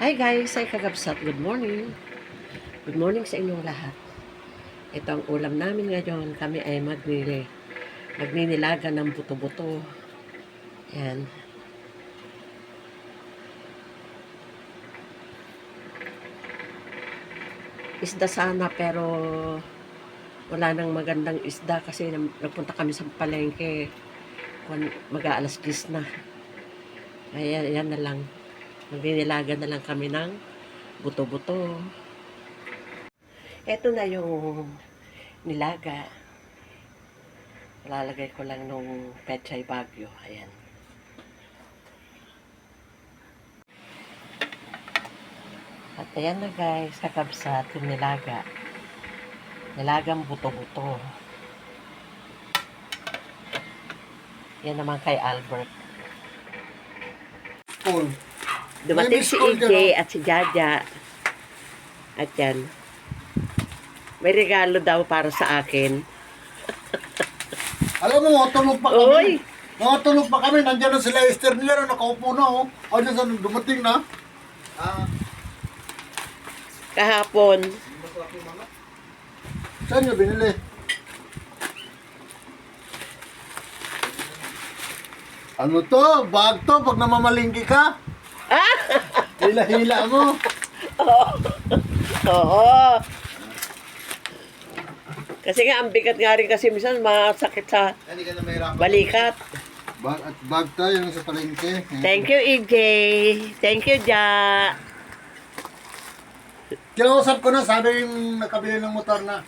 Hi guys, ay kagabsat. Good morning. Good morning sa inyong lahat. Ito ang ulam namin ngayon. Kami ay magninilaga ng buto-buto. Yan. Isda sana pero wala nang magandang isda kasi nagpunta kami sa palengke. Mag-aalas 10 na. Kaya yan na lang. Magninilaga na lang kami ng buto-buto. Ito na yung nilaga. Lalagay ko lang nung pechay bagyo. Ayan. At ayan na guys, kakabsat yung nilaga. Nilagang buto-buto. Yan naman kay Albert. Cool. Dumating si EJ at si Jaja. At yan. May regalo daw para sa akin. Alam mo, tulog pa Uy! kami. Nakatulog pa kami. Nandiyan na sila Esther nila. Nakaupo na. Oh. Ano sa dumating na? Kahapon. Saan nyo binili? Ano to? Bag to? Pag namamalingki ka? Hila-hila mo. Oo. Kasi nga, ang bigat nga rin kasi minsan masakit sa Hindi ka na mahirapan. balikat. Bag to yung sa palengke. Thank you, EJ. Thank you, Ja. Kinausap ko na, sabi yung nakabili ng motor na.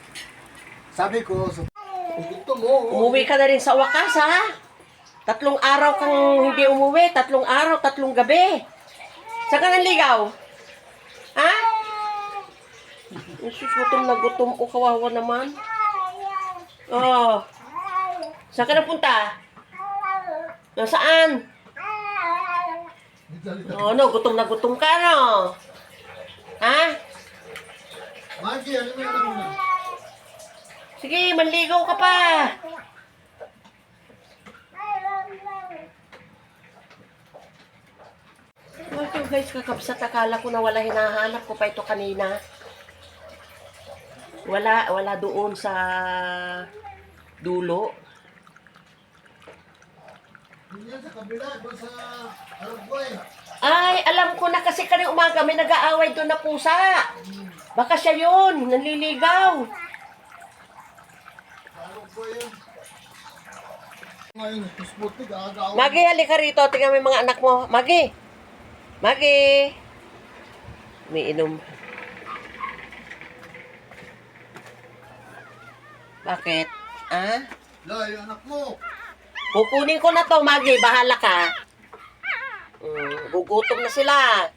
Sabi ko, gusto mo. Umuwi ka na rin sa wakas, ha? 3 araw kang hindi umuwi. 3 araw, 3 gabi. Saan ka nanligaw? Ha? Jesus, gutom na gutom. O, kawawa naman. Oh. Saan ka napunta? Nasaan? Oh, no, gutom na gutom ka, no? Ha? Maggie, ano mo yung na? Sige, manligaw ka pa. Ito guys, kakabsat. Akala ko na wala hinahanap ko pa ito kanina. Wala doon sa dulo. Hindi yan sa kabila, doon sa Aragway. Ay, alam ko na kasi kanina umaga may nag-aaway doon na pusa. Baka siya yun, nanliligaw. Aragway yan. Ngayon, Sputnik, aga-awa. Magi, halika rito. Tingnan mo yung mga anak mo. Magi! Magi! Umiinom. Bakit? Ah? La, yung anak mo. Kukunin ko na to, Magi. Bahala ka. Gugutom na sila.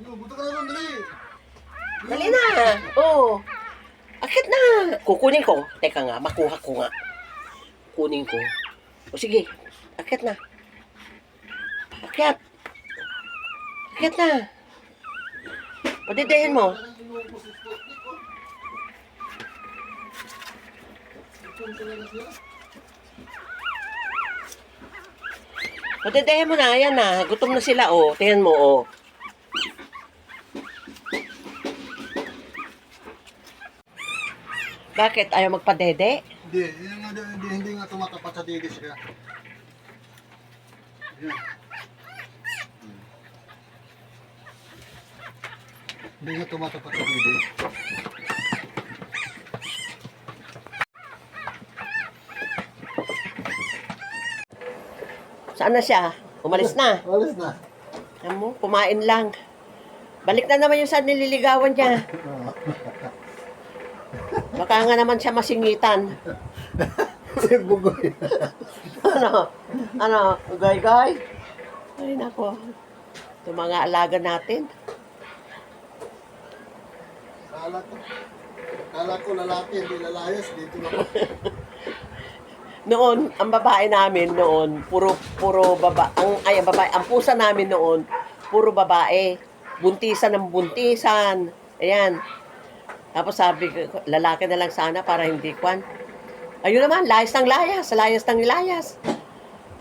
Buto ka na lang, dali. Dali na. Oh. Akit na. Kukunin ko. Teka nga, makuha ko nga. Kunin ko. O sige, akit na. Akyat. Akyat na. Padidahin mo. Padidahin mo na. Ayan na. Gutom na sila, oh. Tingnan mo, oh. Bakit? Ayaw magpadede? Hindi nga tumatapat sa didis ka. Yan. Hindi nga tumatapat sa didis. Saan na siya? Umalis na. Alis na. Alam mo, kumain lang. Balik na naman yung sa nililigawan niya. Baka nga naman siya masingitan. Si Bugoy. Ano? Gay-gay? Ay, nako. Ito mga alaga natin. Kala ko lalaki, hindi lalayas. Dito na. Noon, ang babae namin noon, puro ang babae, ang pusa namin noon, puro babae. Buntisan ng buntisan. Ayan. Tapos sabi ko, lalaki na lang sana para hindi kwan. Ayun naman, layas ng layas ng layas.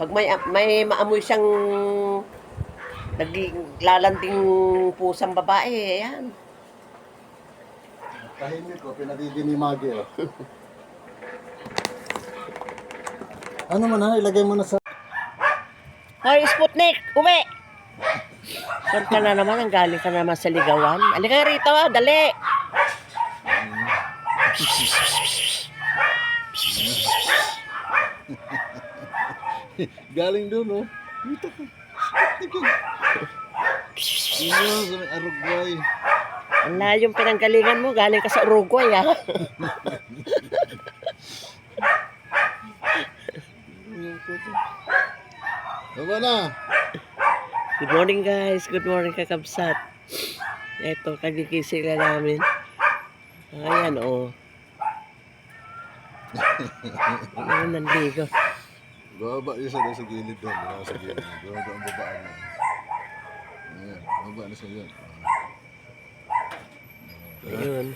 Pag may maamoy siyang Naglalanding pusang babae. Ayan. Tahimik ko, pinadidinimagi oh. Ano man ha, ilagay mo na sa... Hoy, Sputnik! Uwi! Saan ka na naman? Ang galing ka naman sa ligawan. Halika rito, dali! Galing doon oh. Dito ka. Dito sa may Arugway. Ang layong pinanggalingan mo, galing ka sa Uruguay, ha? Baba na. Good morning, guys. Good morning, kakabsat. Ito, kagigising na namin. Ayan, oh. Ayan, nandigo. Baba yun sa gilid doon. Baba sa gilid. Baba ang babaan na. Ayan, baba na sa yun. Ayun.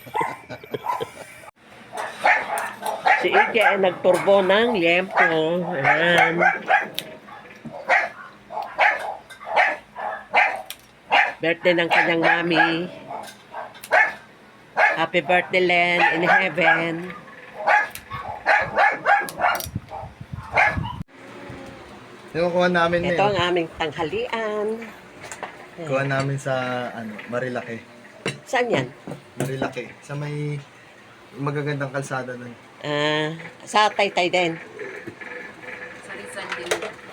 Si Ike ay nagturbo ng liempo. Ayan. Birthday ng kanyang mami. Happy birthday, Len, in heaven. Yung kuha namin Ito ang aming tanghalian. Kuha namin sa Marilaki. Saan yan? Marilaki. Sa may magagandang kalsada nun. Sa Taytay din. Sa Rizal din.